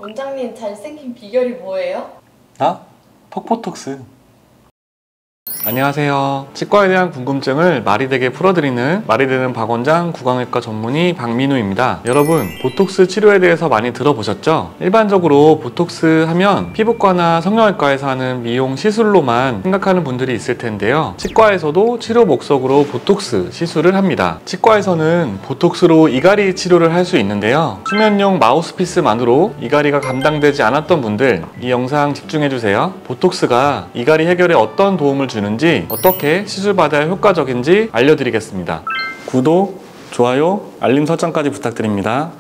원장님 잘생긴 비결이 뭐예요? 나? 턱보톡스. 안녕하세요. 치과에 대한 궁금증을 말이 되게 풀어드리는 말이 되는 박원장 구강외과 전문의 박민우입니다. 여러분, 보톡스 치료에 대해서 많이 들어보셨죠? 일반적으로 보톡스 하면 피부과나 성형외과에서 하는 미용 시술로만 생각하는 분들이 있을 텐데요. 치과에서도 치료 목적으로 보톡스 시술을 합니다. 치과에서는 보톡스로 이갈이 치료를 할 수 있는데요. 수면용 마우스피스만으로 이갈이가 감당되지 않았던 분들, 이 영상 집중해주세요. 보톡스가 이갈이 해결에 어떤 도움을 주는지, 어떻게 시술받아야 효과적인지 알려드리겠습니다. 구독, 좋아요, 알림 설정까지 부탁드립니다.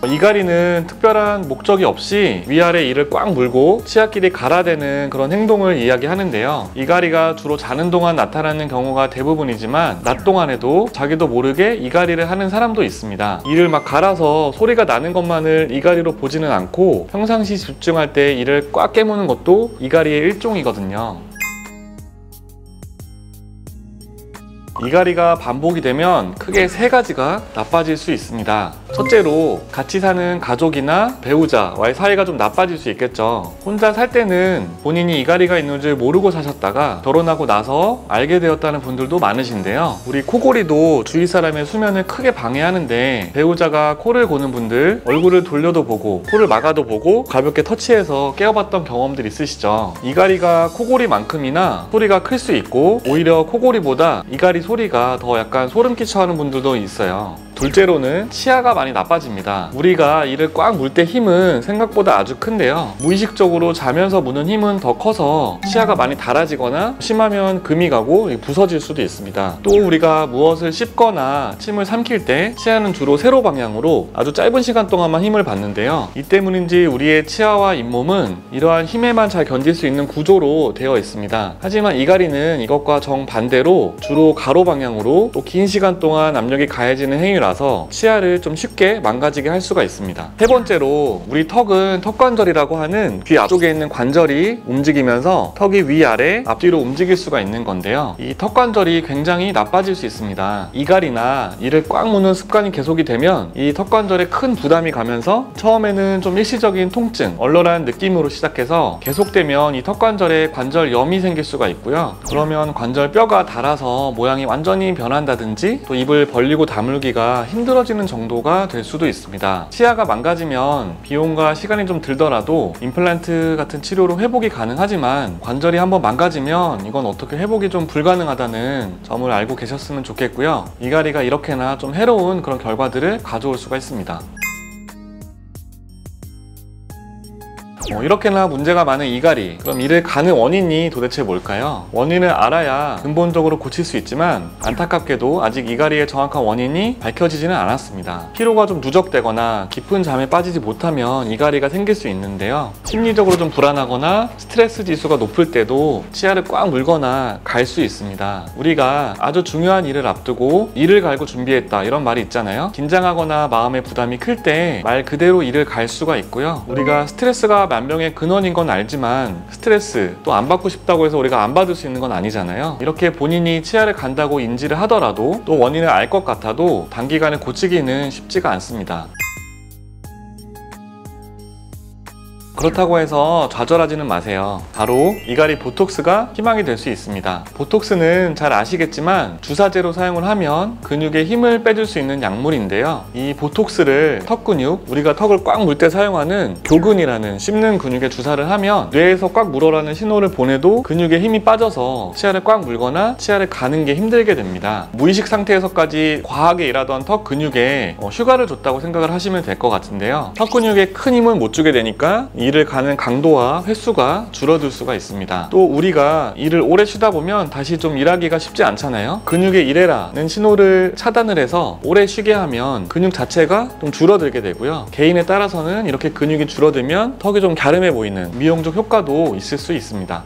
이갈이는 특별한 목적이 없이 위아래 이를 꽉 물고 치아끼리 갈아대는 그런 행동을 이야기하는데요. 이갈이가 주로 자는 동안 나타나는 경우가 대부분이지만 낮 동안에도 자기도 모르게 이갈이를 하는 사람도 있습니다. 이를 막 갈아서 소리가 나는 것만을 이갈이로 보지는 않고 평상시 집중할 때 이를 꽉 깨무는 것도 이갈이의 일종이거든요. 이갈이가 반복이 되면 크게 세 가지가 나빠질 수 있습니다. 첫째로 같이 사는 가족이나 배우자와의 사이가 좀 나빠질 수 있겠죠. 혼자 살 때는 본인이 이갈이가 있는 줄 모르고 사셨다가 결혼하고 나서 알게 되었다는 분들도 많으신데요. 우리 코골이도 주위 사람의 수면을 크게 방해하는데 배우자가 코를 고는 분들 얼굴을 돌려도 보고 코를 막아도 보고 가볍게 터치해서 깨워봤던 경험들 있으시죠? 이갈이가 코골이만큼이나 소리가 클 수 있고 오히려 코골이보다 이갈이 소리가 더 약간 소름 끼쳐 하는 분들도 있어요. 둘째로는 치아가 많이 나빠집니다. 우리가 이를 꽉 물 때 힘은 생각보다 아주 큰데요. 무의식적으로 자면서 무는 힘은 더 커서 치아가 많이 닳아지거나 심하면 금이 가고 부서질 수도 있습니다. 또 우리가 무엇을 씹거나 침을 삼킬 때 치아는 주로 세로 방향으로 아주 짧은 시간 동안만 힘을 받는데요. 이 때문인지 우리의 치아와 잇몸은 이러한 힘에만 잘 견딜 수 있는 구조로 되어 있습니다. 하지만 이갈이는 이것과 정반대로 주로 가로 방향으로 또 긴 시간 동안 압력이 가해지는 행위라 치아를 좀 쉽게 망가지게 할 수가 있습니다. 세 번째로 우리 턱은 턱관절이라고 하는 귀 앞쪽에 있는 관절이 움직이면서 턱이 위아래 앞뒤로 움직일 수가 있는 건데요. 이 턱관절이 굉장히 나빠질 수 있습니다. 이갈이나 이를 꽉 무는 습관이 계속이 되면 이 턱관절에 큰 부담이 가면서 처음에는 좀 일시적인 통증, 얼얼한 느낌으로 시작해서 계속되면 이 턱관절에 관절염이 생길 수가 있고요. 그러면 관절뼈가 닳아서 모양이 완전히 변한다든지 또 입을 벌리고 다물기가 힘들어지는 정도가 될 수도 있습니다. 치아가 망가지면 비용과 시간이 좀 들더라도 임플란트 같은 치료로 회복이 가능하지만 관절이 한번 망가지면 이건 어떻게 회복이 좀 불가능하다는 점을 알고 계셨으면 좋겠고요. 이갈이가 이렇게나 좀 해로운 그런 결과들을 가져올 수가 있습니다. 이렇게나 문제가 많은 이갈이, 그럼 이를 가는 원인이 도대체 뭘까요? 원인을 알아야 근본적으로 고칠 수 있지만 안타깝게도 아직 이갈이의 정확한 원인이 밝혀지지는 않았습니다. 피로가 좀 누적되거나 깊은 잠에 빠지지 못하면 이갈이가 생길 수 있는데요. 심리적으로 좀 불안하거나 스트레스 지수가 높을 때도 치아를 꽉 물거나 갈 수 있습니다. 우리가 아주 중요한 일을 앞두고 이를 갈고 준비했다 이런 말이 있잖아요. 긴장하거나 마음의 부담이 클 때 말 그대로 이를 갈 수가 있고요. 우리가 스트레스가 만병의 근원인 건 알지만 스트레스 또 안 받고 싶다고 해서 우리가 안 받을 수 있는 건 아니잖아요. 이렇게 본인이 치아를 간다고 인지를 하더라도 또 원인을 알 것 같아도 단기간에 고치기는 쉽지가 않습니다. 그렇다고 해서 좌절하지는 마세요. 바로 이갈이 보톡스가 희망이 될 수 있습니다. 보톡스는 잘 아시겠지만 주사제로 사용을 하면 근육에 힘을 빼줄 수 있는 약물인데요. 이 보톡스를 턱 근육, 우리가 턱을 꽉 물 때 사용하는 교근이라는 씹는 근육에 주사를 하면 뇌에서 꽉 물어라는 신호를 보내도 근육에 힘이 빠져서 치아를 꽉 물거나 치아를 가는 게 힘들게 됩니다. 무의식 상태에서까지 과하게 일하던 턱 근육에 휴가를 줬다고 생각을 하시면 될 것 같은데요. 턱 근육에 큰 힘을 못 주게 되니까 이를 가는 강도와 횟수가 줄어들 수가 있습니다. 또 우리가 이를 오래 쉬다 보면 다시 좀 일하기가 쉽지 않잖아요. 근육에 일해라는 신호를 차단을 해서 오래 쉬게 하면 근육 자체가 좀 줄어들게 되고요. 개인에 따라서는 이렇게 근육이 줄어들면 턱이 좀 갸름해 보이는 미용적 효과도 있을 수 있습니다.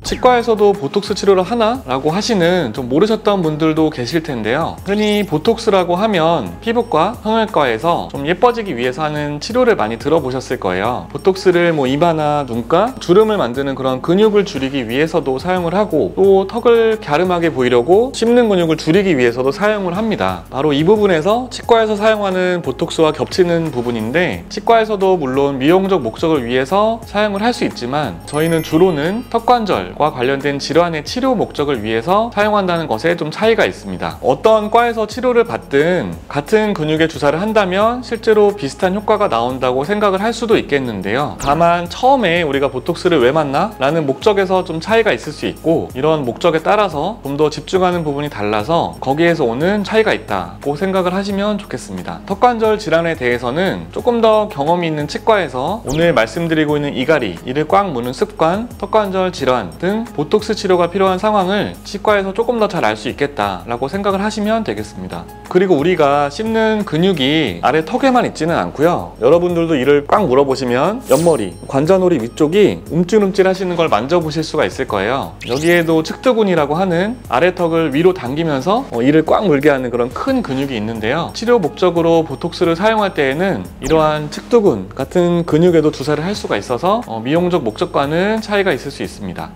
치과에서도 보톡스 치료를 하나? 라고 하시는 좀 모르셨던 분들도 계실 텐데요. 흔히 보톡스라고 하면 피부과, 성형외과에서 좀 예뻐지기 위해서 하는 치료를 많이 들어보셨을 거예요. 보톡스를 뭐 이마나 눈가, 주름을 만드는 그런 근육을 줄이기 위해서도 사용을 하고, 또 턱을 갸름하게 보이려고 씹는 근육을 줄이기 위해서도 사용을 합니다. 바로 이 부분에서 치과에서 사용하는 보톡스와 겹치는 부분인데, 치과에서도 물론 미용적 목적을 위해서 사용을 할 수 있지만 저희는 주로는 턱관절과 관련된 질환의 치료 목적을 위해서 사용한다는 것에 좀 차이가 있습니다. 어떤 과에서 치료를 받든 같은 근육에 주사를 한다면 실제로 비슷한 효과가 나온다고 생각을 할 수도 있겠는데요. 다만 처음에 우리가 보톡스를 왜 맞나? 라는 목적에서 좀 차이가 있을 수 있고, 이런 목적에 따라서 좀 더 집중하는 부분이 달라서 거기에서 오는 차이가 있다고 생각을 하시면 좋겠습니다. 턱관절 질환에 대해서는 조금 더 경험이 있는 치과에서 오늘 말씀드리고 있는 이갈이, 이를 꽉 무는 습관, 턱관절 질환 등 보톡스 치료가 필요한 상황을 치과에서 조금 더 잘 알 수 있겠다라고 생각을 하시면 되겠습니다. 그리고 우리가 씹는 근육이 아래 턱에만 있지는 않고요. 여러분들도 이를 꽉 물어보시면 옆머리, 관자놀이 위쪽이 움찔움찔 하시는 걸 만져보실 수가 있을 거예요. 여기에도 측두근이라고 하는 아래 턱을 위로 당기면서 이를 꽉 물게 하는 그런 큰 근육이 있는데요. 치료 목적으로 보톡스를 사용할 때에는 이러한 측두근 같은 근육에도 주사를 할 수가 있어서 미용적 목적과는 차이가 있을 수 있습니다.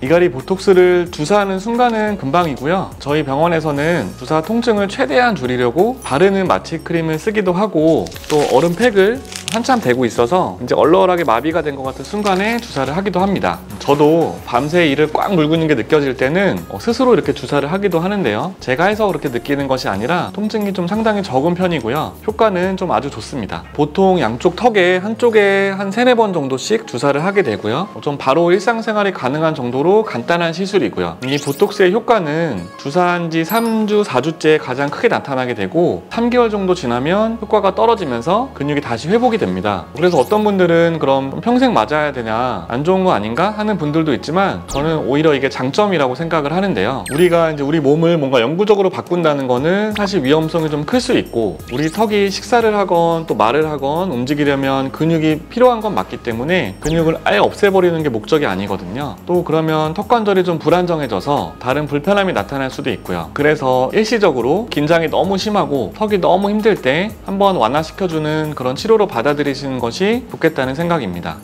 이갈이 보톡스를 주사하는 순간은 금방이고요. 저희 병원에서는 주사 통증을 최대한 줄이려고 바르는 마취 크림을 쓰기도 하고, 또 얼음팩을 한참 대고 있어서 이제 얼얼하게 마비가 된 것 같은 순간에 주사를 하기도 합니다. 저도 밤새 이를 꽉 물고 있는 게 느껴질 때는 스스로 이렇게 주사를 하기도 하는데요. 제가 해서 그렇게 느끼는 것이 아니라 통증이 좀 상당히 적은 편이고요. 효과는 좀 아주 좋습니다. 보통 양쪽 턱에 한쪽에 한 3-4번 정도씩 주사를 하게 되고요. 좀 바로 일상생활이 가능한 정도로 간단한 시술이고요. 이 보톡스의 효과는 주사한 지 3주, 4주째 가장 크게 나타나게 되고, 3개월 정도 지나면 효과가 떨어지면서 근육이 다시 회복이 됩니다. 그래서 어떤 분들은 그럼 평생 맞아야 되냐, 안 좋은 거 아닌가 하는 분들도 있지만, 저는 오히려 이게 장점이라고 생각을 하는데요. 우리가 이제 우리 몸을 뭔가 영구적으로 바꾼다는 거는 사실 위험성이 좀 클 수 있고, 우리 턱이 식사를 하건 또 말을 하건 움직이려면 근육이 필요한 건 맞기 때문에 근육을 아예 없애버리는 게 목적이 아니거든요. 또 그러면 턱관절이 좀 불안정해져서 다른 불편함이 나타날 수도 있고요. 그래서 일시적으로 긴장이 너무 심하고 턱이 너무 힘들 때 한번 완화시켜주는 그런 치료로 받아들이시는 것이 좋겠다는 생각입니다.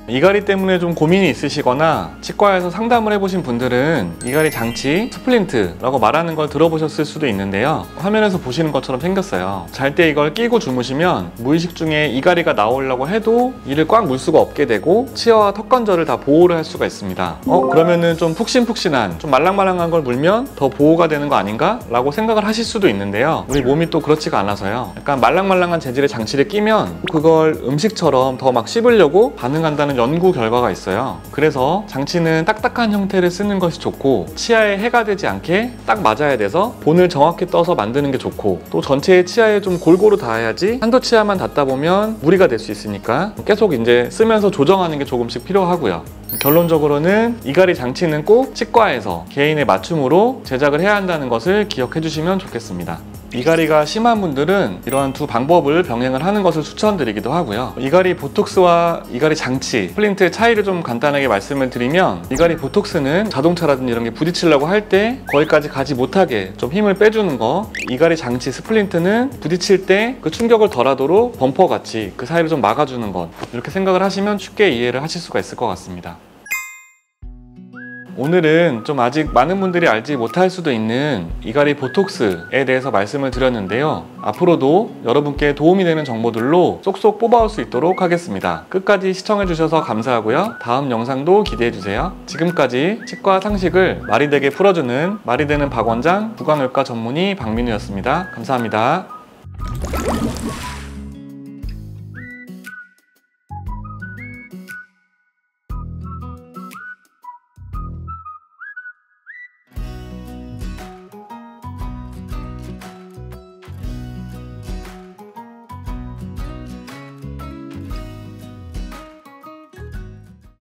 이갈이 때문에 좀 고민이 있으시거나 치과에서 상담을 해보신 분들은 이갈이 장치, 스플린트라고 말하는 걸 들어보셨을 수도 있는데요. 화면에서 보시는 것처럼 생겼어요. 잘 때 이걸 끼고 주무시면 무의식 중에 이갈이가 나오려고 해도 이를 꽉 물 수가 없게 되고 치아와 턱관절을 다 보호를 할 수가 있습니다. 그러면은 좀 푹신푹신한, 좀 말랑말랑한 걸 물면 더 보호가 되는 거 아닌가? 라고 생각을 하실 수도 있는데요. 우리 몸이 또 그렇지가 않아서요. 약간 말랑말랑한 재질의 장치를 끼면 그걸 음식처럼 더 막 씹으려고 반응한다는 연구 결과가 있어요. 그래서 장치는 딱딱한 형태를 쓰는 것이 좋고, 치아에 해가 되지 않게 딱 맞아야 돼서 본을 정확히 떠서 만드는 게 좋고, 또 전체의 치아에 좀 골고루 닿아야지 한도 치아만 닿다 보면 무리가 될 수 있으니까 계속 이제 쓰면서 조정하는 게 조금씩 필요하고요. 결론적으로는 이갈이 장치는 꼭 치과에서 개인의 맞춤으로 제작을 해야 한다는 것을 기억해 주시면 좋겠습니다. 이갈이가 심한 분들은 이러한 두 방법을 병행을 하는 것을 추천드리기도 하고요. 이갈이 보톡스와 이갈이 장치, 스플린트의 차이를 좀 간단하게 말씀을 드리면, 이갈이 보톡스는 자동차라든지 이런 게 부딪히려고 할 때 거기까지 가지 못하게 좀 힘을 빼주는 거, 이갈이 장치, 스플린트는 부딪힐 때 그 충격을 덜하도록 범퍼같이 그 사이를 좀 막아주는 것, 이렇게 생각을 하시면 쉽게 이해를 하실 수가 있을 것 같습니다. 오늘은 좀 아직 많은 분들이 알지 못할 수도 있는 이갈이 보톡스에 대해서 말씀을 드렸는데요. 앞으로도 여러분께 도움이 되는 정보들로 쏙쏙 뽑아올 수 있도록 하겠습니다. 끝까지 시청해주셔서 감사하고요. 다음 영상도 기대해주세요. 지금까지 치과 상식을 말이 되게 풀어주는 말이 되는 박원장 구강외과 전문의 박민우였습니다. 감사합니다.